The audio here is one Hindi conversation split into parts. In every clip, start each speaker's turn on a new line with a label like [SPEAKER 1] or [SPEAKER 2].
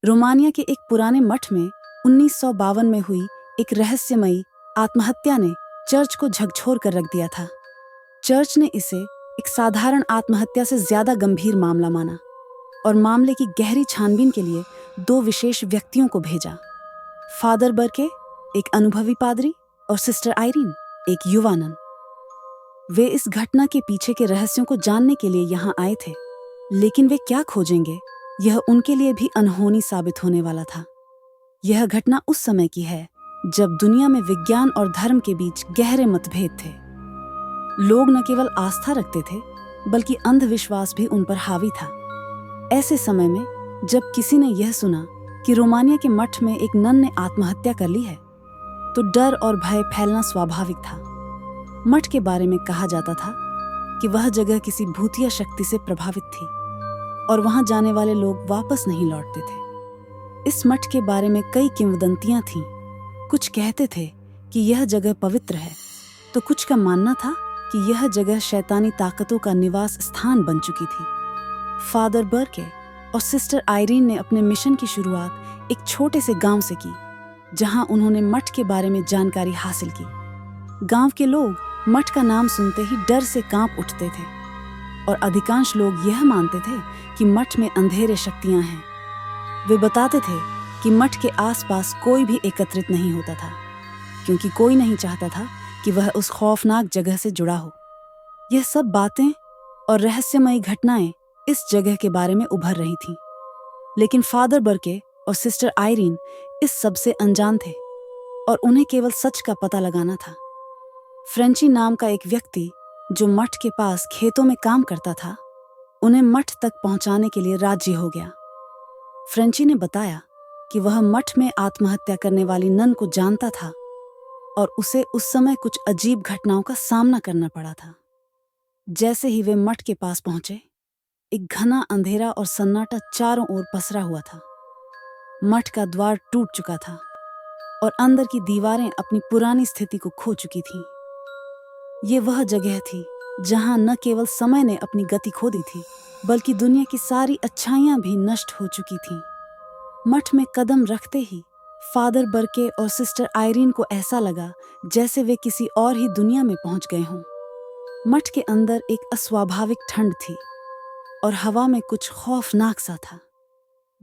[SPEAKER 1] रोमानिया के एक पुराने मठ में 1952 में हुई एक रहस्यमयी आत्महत्या ने चर्च को झकझोर कर रख दिया था। चर्च ने इसे एक साधारण आत्महत्या से ज्यादा गंभीर मामला माना और मामले की गहरी छानबीन के लिए दो विशेष व्यक्तियों को भेजा। फादर बर्के, एक अनुभवी पादरी, और सिस्टर आइरीन, एक युवा नन। वे इस घटना के पीछे के रहस्यों को जानने के लिए यहाँ आए थे, लेकिन वे क्या खोजेंगे, यह उनके लिए भी अनहोनी साबित होने वाला था। यह घटना उस समय की है जब दुनिया में विज्ञान और धर्म के बीच गहरे मतभेद थे। लोग न केवल आस्था रखते थे, बल्कि अंधविश्वास भी उन पर हावी था। ऐसे समय में जब किसी ने यह सुना कि रोमानिया के मठ में एक नन ने आत्महत्या कर ली है, तो डर और भय फैलना स्वाभाविक था। मठ के बारे में कहा जाता था कि वह जगह किसी भूतिया शक्ति से प्रभावित थी और वहां जाने वाले लोग वापस नहीं लौटते थे। इस मठ के बारे में कई किंवदंतियां थीं। कुछ कहते थे कि यह जगह पवित्र है, तो कुछ का मानना था कि यह जगह शैतानी ताकतों का निवास स्थान बन चुकी थी। फादर बर्के और सिस्टर आइरीन ने अपने मिशन की शुरुआत एक छोटे से गांव से की, जहां उन्होंने मठ के बारे में जानकारी हासिल की। गांव के लोग मठ का नाम सुनते ही डर से कांप उठते थे और अधिकांश लोग यह मानते थे कि मठ में अंधेरे शक्तियां हैं। वे बताते थे कि मठ के आसपास कोई भी एकत्रित नहीं होता था, क्योंकि कोई नहीं चाहता था कि वह उस खौफनाक जगह से जुड़ा हो। यह सब बातें और रहस्यमयी घटनाएं इस जगह के बारे में उभर रही थीं, लेकिन फादर बर्के और सिस्टर आइरीन इस सब से अनजान थे और उन्हें केवल सच का पता लगाना था। फ्रेंची नाम का एक व्यक्ति जो मठ के पास खेतों में काम करता था, उन्हें मठ तक पहुंचाने के लिए राजी हो गया। फ्रेंची ने बताया कि वह मठ में आत्महत्या करने वाली नन को जानता था और उसे उस समय कुछ अजीब घटनाओं का सामना करना पड़ा था। जैसे ही वे मठ के पास पहुंचे, एक घना अंधेरा और सन्नाटा चारों ओर पसरा हुआ था। मठ का द्वार टूट चुका था और अंदर की दीवारें अपनी पुरानी स्थिति को खो चुकी थीं। ये वह जगह थी जहां न केवल समय ने अपनी गति खो दी थी, बल्कि दुनिया की सारी अच्छाइयां भी नष्ट हो चुकी थीं। मठ में कदम रखते ही फादर बर्के और सिस्टर आइरीन को ऐसा लगा जैसे वे किसी और ही दुनिया में पहुंच गए हों। मठ के अंदर एक अस्वाभाविक ठंड थी और हवा में कुछ खौफनाक सा था।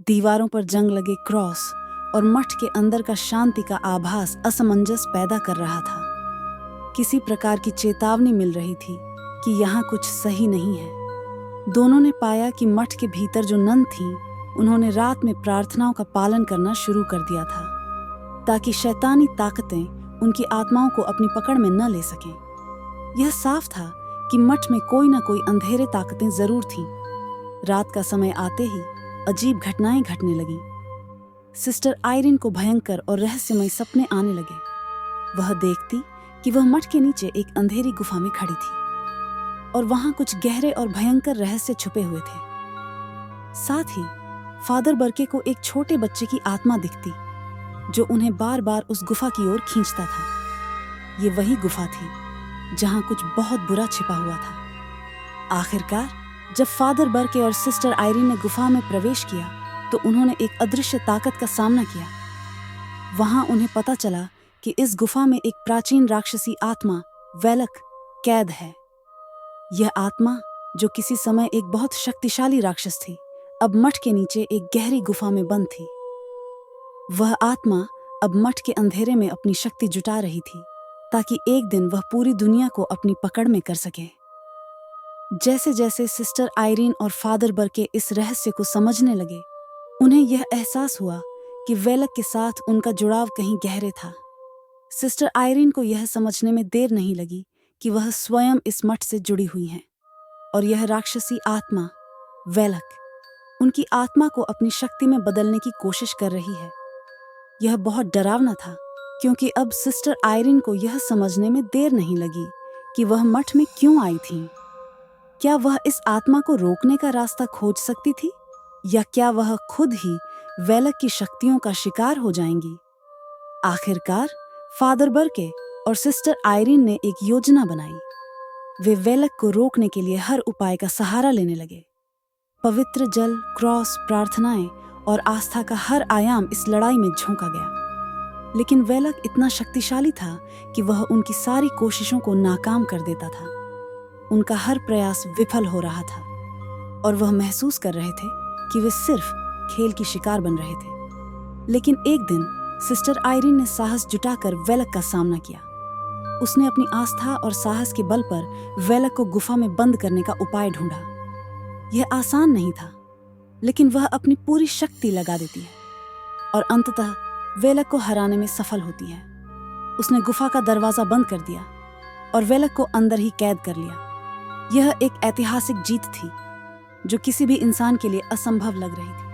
[SPEAKER 1] दीवारों पर जंग लगे क्रॉस और मठ के अंदर का शांति का आभास असमंजस पैदा कर रहा था। किसी प्रकार की चेतावनी मिल रही थी कि यहाँ कुछ सही नहीं है। दोनों ने पाया कि मठ के भीतर जो नन थीं, उन्होंने रात में प्रार्थनाओं का पालन करना शुरू कर दिया था, ताकि शैतानी ताकतें उनकी आत्माओं को अपनी पकड़ में न ले सकें। यह साफ था कि मठ में कोई न कोई अंधेरे ताकतें जरूर थीं। रात का समय आते ही अजीब घटनाएं घटने लगीं। सिस्टर आइरीन को भयंकर और रहस्यमय सपने आने लगे। वह देखती कि वह मठ के नीचे एक अंधेरी गुफा में खड़ी थी और वहां कुछ गहरे और भयंकर रहस्य छुपे हुए थे। साथ ही फादर बर्के को एक छोटे बच्चे की आत्मा दिखती, जो उन्हें बार बार उस गुफा की ओर खींचता था। ये वही गुफा थी जहां कुछ बहुत बुरा छिपा हुआ था। आखिरकार जब फादर बर्के और सिस्टर आइरीन ने गुफा में प्रवेश किया, तो उन्होंने एक अदृश्य ताकत का सामना किया। वहां उन्हें पता चला कि इस गुफा में एक प्राचीन राक्षसी आत्मा वेलक कैद है। यह आत्मा, जो किसी समय एक बहुत शक्तिशाली राक्षस थी, अब मठ के नीचे एक गहरी गुफा में बंद थी। वह आत्मा अब मठ के अंधेरे में अपनी शक्ति जुटा रही थी, ताकि एक दिन वह पूरी दुनिया को अपनी पकड़ में कर सके। जैसे जैसे सिस्टर आइरीन और फादर बर्के इस रहस्य को समझने लगे, उन्हें यह एहसास हुआ कि वेलक के साथ उनका जुड़ाव कहीं गहरे था। सिस्टर आइरीन को यह समझने में देर नहीं लगी कि वह स्वयं इस मठ से जुड़ी हुई हैं और यह राक्षसी आत्मा वेलक उनकी आत्मा को अपनी शक्ति में बदलने की कोशिश कर रही है। यह बहुत डरावना था, क्योंकि अब सिस्टर आइरीन को यह समझने में देर नहीं लगी कि वह मठ में क्यों आई थी। क्या वह इस आत्मा को रोकने का रास्ता खोज सकती थी, या क्या वह खुद ही वेलक की शक्तियों का शिकार हो जाएंगी? आखिरकार फादर बर्के और सिस्टर आइरीन ने एक योजना बनाई। वे वेलक को रोकने के लिए हर उपाय का सहारा लेने लगे। पवित्र जल, क्रॉस, प्रार्थनाएं और आस्था का हर आयाम इस लड़ाई में झोंका गया। लेकिन वेलक इतना शक्तिशाली था कि वह उनकी सारी कोशिशों को नाकाम कर देता था। उनका हर प्रयास विफल हो रहा था और वह महसूस कर रहे थे कि वे सिर्फ खेल की शिकार बन रहे थे। लेकिन एक दिन सिस्टर आयरीन ने साहस जुटाकर वेलक का सामना किया। उसने अपनी आस्था और साहस के बल पर वेलक को गुफा में बंद करने का उपाय ढूंढा। यह आसान नहीं था, लेकिन वह अपनी पूरी शक्ति लगा देती है और अंततः वेलक को हराने में सफल होती है। उसने गुफा का दरवाजा बंद कर दिया और वेलक को अंदर ही कैद कर लिया। यह एक ऐतिहासिक जीत थी जो किसी भी इंसान के लिए असंभव लग रही थी।